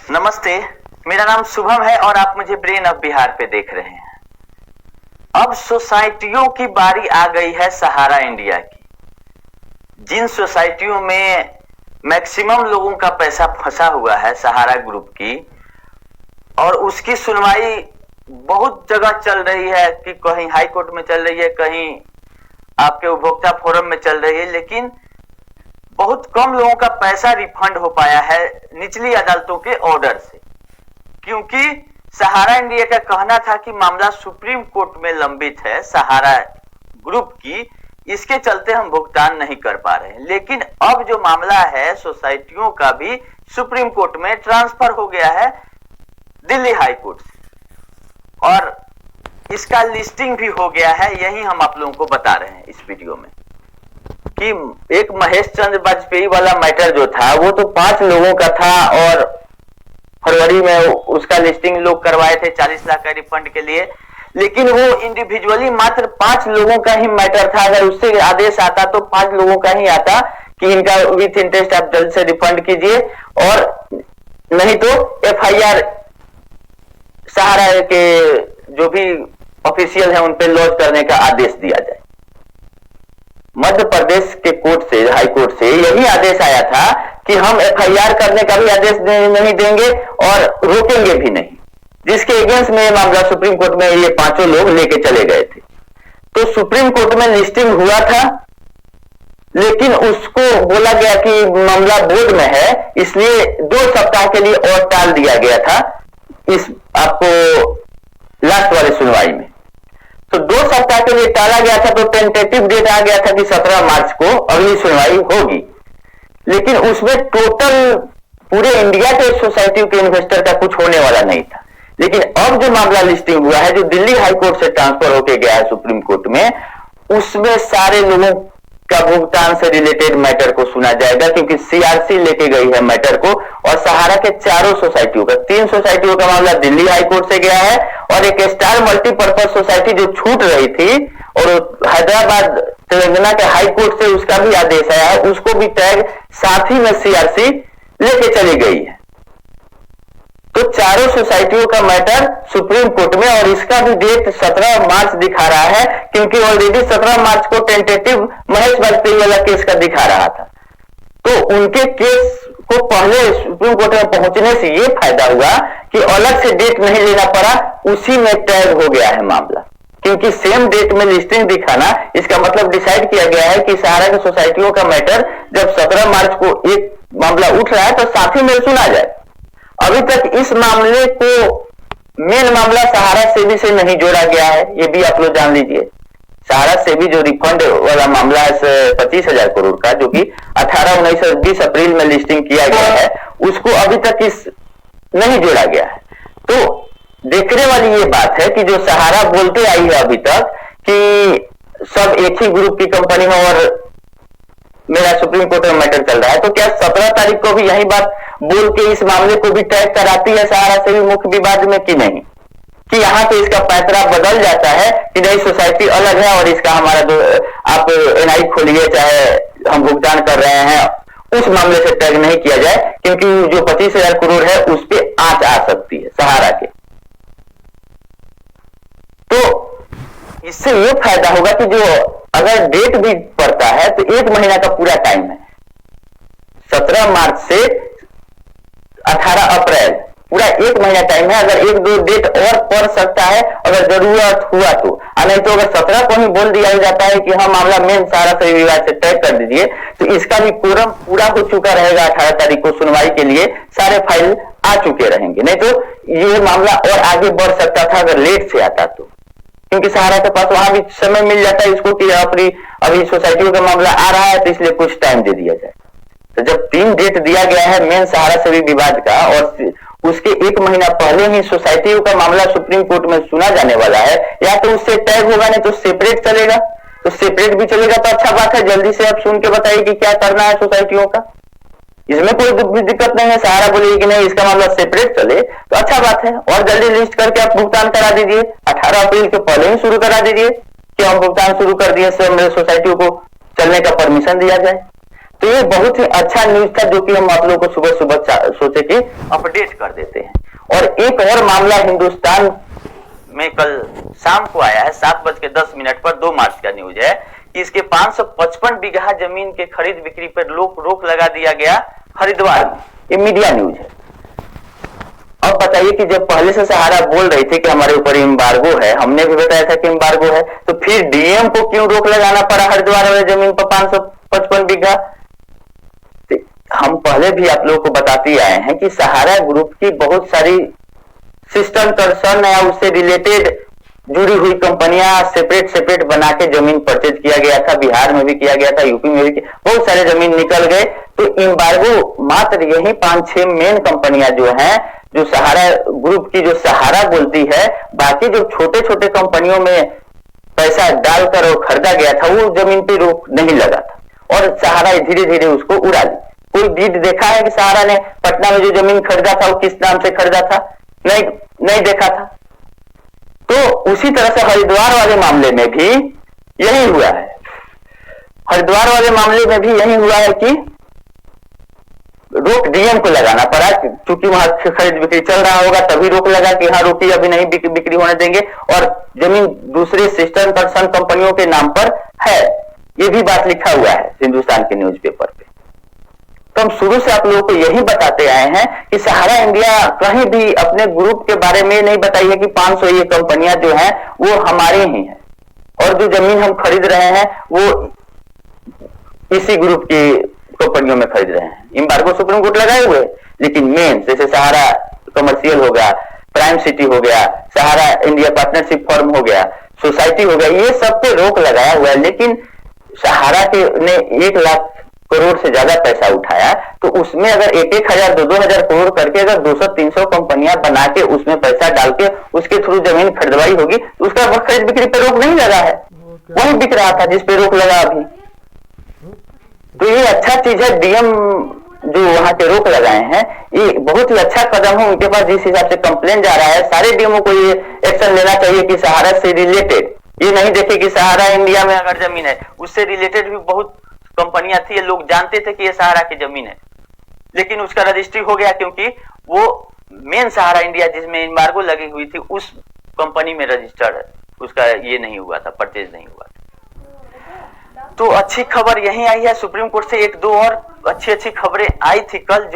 नमस्ते, मेरा नाम शुभम है और आप मुझे ब्रेन ऑफ बिहार पे देख रहे हैं। अब सोसाइटियों की बारी आ गई है सहारा इंडिया की। जिन सोसाइटियों में मैक्सिमम लोगों का पैसा फंसा हुआ है सहारा ग्रुप की, और उसकी सुनवाई बहुत जगह चल रही है कि कहीं हाई कोर्ट में चल रही है, कहीं आपके उपभोक्ता फोरम में चल रही है, लेकिन बहुत कम लोगों का पैसा रिफंड हो पाया है निचली अदालतों के ऑर्डर से। क्योंकि सहारा इंडिया का कहना था कि मामला सुप्रीम कोर्ट में लंबित है सहारा ग्रुप की, इसके चलते हम भुगतान नहीं कर पा रहे हैं। लेकिन अब जो मामला है सोसाइटियों का भी सुप्रीम कोर्ट में ट्रांसफर हो गया है दिल्ली हाई कोर्ट से, और इसका लिस्टिंग भी हो गया है। यही हम आप लोगों को बता रहे हैं इस वीडियो में कि एक महेश चंद्र वाजपेयी वाला मैटर जो था वो तो 5 लोगों का था, और फरवरी में उसका लिस्टिंग लोग करवाए थे 40 लाख का रिफंड के लिए। लेकिन वो इंडिविजुअली मात्र 5 लोगों का ही मैटर था। अगर उससे आदेश आता तो 5 लोगों का ही आता कि इनका विथ इंटरेस्ट आप जल्द से रिफंड कीजिए, और नहीं तो FIR सहारा के जो भी ऑफिशियल है उन पे लॉन्च करने का आदेश दिया जाए। मध्य प्रदेश के कोर्ट से, हाई कोर्ट से यही आदेश आया था कि हम FIR करने का भी आदेश नहीं देंगे और रोकेंगे भी नहीं, जिसके अगेंस्ट में मामला सुप्रीम कोर्ट में ये 5 लोग लेके चले गए थे। तो सुप्रीम कोर्ट में लिस्टिंग हुआ था, लेकिन उसको बोला गया कि मामला बोर्ड में है, इसलिए 2 सप्ताह के लिए और टाल दिया गया था इस आपको लास्ट वाली सुनवाई में। तो 2 सप्ताह के लिए टाला गया था, तो टेंटेटिव डेट आ गया था कि 17 मार्च को अगली सुनवाई होगी। लेकिन उसमें टोटल पूरे इंडिया के सोसाइटी के इन्वेस्टर का कुछ होने वाला नहीं था। लेकिन अब जो मामला लिस्टिंग हुआ है, जो दिल्ली हाई कोर्ट से ट्रांसफर होके गया है सुप्रीम कोर्ट में, उसमें सारे लोगों का भुगतान से रिलेटेड मैटर को सुना जाएगा, क्योंकि CRC लेके गई है मैटर को। और सहारा के 4 सोसाइटियों का, 3 सोसाइटियों का मामला दिल्ली हाई कोर्ट से गया है, और एक स्टार मल्टीपर्पज सोसाइटी जो छूट रही थी और हैदराबाद तेलंगाना के हाई कोर्ट से उसका भी आदेश आया है, उसको भी टैग साथ ही में CRC लेके चली गई है। तो 4 सोसाइटियों का मैटर सुप्रीम कोर्ट में, और इसका भी डेट 17 मार्च दिखा रहा है, क्योंकि ऑलरेडी 17 मार्च को टेंटेटिव महेश वाजपेयी वाला केस का दिखा रहा था। तो उनके केस को पहले सुप्रीम कोर्ट में पहुंचने से ये फायदा हुआ कि अलग से डेट नहीं लेना पड़ा, उसी में टैग हो गया है मामला। क्योंकि सेम डेट में लिस्टिंग दिखाना, इसका मतलब डिसाइड किया गया है कि सहारा की सोसाइटियों का मैटर जब 17 मार्च को एक मामला उठ रहा है तो साथ ही में सुना जाए। अभी तक इस मामले को मेन मामला सहारा सेबी से नहीं जोड़ा गया है, ये भी आप लोग जान लीजिए। सहारा सेबी जो रिफंड वाला मामला है 25,000 करोड़ का, जो कि 18, 19 और 20 अप्रैल में लिस्टिंग किया गया है, उसको अभी तक इस नहीं जोड़ा गया है। तो देखने वाली ये बात है कि जो सहारा बोलते आई है अभी तक कि सब एक ही ग्रुप की कंपनी है और मेरा सुप्रीम कोर्ट में मैटर चल रहा है, तो क्या 17 तारीख को भी यही बात बोल के इस मामले को भी टैग कराती है सहारा से भी मुख्य विवाद में कि नहीं, कि यहां पे इसका पैतरा बदल जाता है कि नहीं सोसाइटी अलग है और इसका हमारा आप NI खोलिए चाहे हम भुगतान कर रहे हैं, उस मामले से टैग नहीं किया जाए, क्योंकि जो 25,000 करोड़ है उस पर आंच आ सकती है सहारा के। तो इससे ये फायदा होगा कि जो अगर डेट भी पड़ता है तो 1 महीना का पूरा टाइम है, 17 मार्च से 18 अप्रैल, पूरा 1 महीना टाइम है। अगर 1-2 डेट और पड़ सकता है अगर जरूरत हुआ तो, नहीं तो अगर 17 को ही बोल दिया जाता है कि हाँ मामला मेन सहारा से विवाद से तय कर दीजिए, तो इसका भी कोरम पूरा हो चुका रहेगा। 18 तारीख को सुनवाई के लिए सारे फाइल आ चुके रहेंगे, नहीं तो ये मामला और आगे बढ़ सकता था अगर लेट से आता तो, क्योंकि सहारा के पास वहां भी समय मिल जाता है इसको कि अपनी अभी सोसाइटियों का मामला आ रहा है तो इसलिए कुछ टाइम दे दिया जाए। तो जब 3 डेट दिया गया है मेन सहारा से भी विवाद का, और उसके 1 महीना पहले ही सोसाइटियों का मामला सुप्रीम कोर्ट में सुना जाने वाला है, या तो उससे टैग होगा नहीं तो सेपरेट चलेगा, तो सेपरेट भी चलेगा तो अच्छा बात है। जल्दी से आप सुन के बताइए कि क्या करना है सोसाइटियों का, इसमें कोई दिक्कत नहीं है। सहारा बोलेगी कि नहीं इसका मामला सेपरेट चले तो अच्छा बात है, और जल्दी लिस्ट करके आप भुगतान करा दीजिए। 18 अप्रैल के पहले ही शुरू करा दीजिए कि हम भुगतान शुरू कर दिए, सोसाइटियों को चलने का परमिशन दिया जाए। तो तो ये बहुत ही अच्छा न्यूज था जो कि हम आप लोगों को सुबह सुबह सोचे कि अपडेट कर देते हैं। और एक और मामला हिंदुस्तान में कल शाम को आया है 7:10 पर 2 मार्च का न्यूज है कि इसके 555 बीघा जमीन के खरीद बिक्री पर रोक लगा दिया गया हरिद्वार में। ये मीडिया न्यूज है। अब बताइए कि जब पहले से सहारा बोल रही थी कि हमारे ऊपर एम्बार्गो है, हमने भी बताया था कि एम्बार्गो है, तो फिर डीएम को क्यों रोक लगाना पड़ा हरिद्वार वाले जमीन पर 555 बीघा? हम पहले भी आप लोगों को बताते आए हैं कि सहारा ग्रुप की बहुत सारी सिस्टम कंसर्न या उससे रिलेटेड जुड़ी हुई कंपनियां सेपरेट बना के जमीन परचेज किया गया था, बिहार में भी किया गया था, यूपी में भी बहुत सारे जमीन निकल गए। तो एम्बार्गो मात्र यही 5-6 मेन कंपनियां जो हैं, जो सहारा ग्रुप की जो सहारा बोलती है, बाकी जो छोटे छोटे कंपनियों में पैसा डालकर और खरीदा गया था वो जमीन पे रोक नहीं लगा था और सहारा धीरे धीरे उसको उड़ा दी। कोई बीट देखा है कि सहारा ने पटना में जो जमीन खरीदा था वो किस नाम से खरीदा था? नहीं देखा था। तो उसी तरह से हरिद्वार वाले मामले में भी यही हुआ है। हरिद्वार वाले मामले में भी यही हुआ है कि रोक डीएम को लगाना पड़ा, क्योंकि वहां खरीद बिक्री चल रहा होगा तभी रोक लगा कि हाँ रोकी, अभी नहीं बिक्री होने देंगे, और जमीन दूसरे सिस्टम पर्सन कंपनियों के नाम पर है। ये भी बात लिखा हुआ है हिंदुस्तान के न्यूज़पेपर पे। तो हम शुरू से आप लोगों को यही बताते आए हैं कि सहारा इंडिया कहीं भी अपने ग्रुप के बारे में नहीं बताई है कि 500 ये कंपनियां जो हैं वो हमारी ही हैं और जो जमीन हम खरीद रहे हैं वो इसी ग्रुप की कंपनियों में खरीद रहे हैं। एम्बार्गो सुप्रीम कोर्ट लगाए हुए, लेकिन मेन जैसे सहारा कमर्शियल हो गया, प्राइम सिटी हो गया, सहारा इंडिया पार्टनरशिप फर्म हो गया, सोसाइटी हो गया, ये सब पे रोक लगाया हुआ है। लेकिन सहारा के ने 1 लाख करोड़ से ज्यादा पैसा उठाया, तो उसमें अगर 1,000 2,000 करोड़ करके अगर 200-300 कंपनियां बना के उसमें पैसा डाल के उसके थ्रू जमीन खरीदवाई होगी तो उसका खरीद बिक्री पे रोक नहीं लगा है, वही बिक रहा था जिस पे रोक लगा अभी। तो ये अच्छा चीज है, डीएम जो वहां के रोक लगाए हैं ये बहुत ही अच्छा कदम है। उनके पास जिस हिसाब से कंप्लेन जा रहा है, सारे डीएमओ को ये एक्शन लेना चाहिए कि सहारा से रिलेटेड ये नहीं देखे कि सहारा इंडिया में अगर जमीन है, उससे रिलेटेड भी बहुत कंपनियां थी, लोग जानते थे कि ये सहारा की जमीन है, लेकिन उसका रजिस्ट्री हो गया क्योंकि वो मेन सहारा इंडिया जिसमें एम्बार्गो लगी हुई थी उस कंपनी में रजिस्टर्ड है, उसका ये नहीं हुआ था, परचेज नहीं हुआ था। तो अच्छी खबर यही आई है सुप्रीम कोर्ट से। 1-2 और अच्छी खबरें आई थी कल जो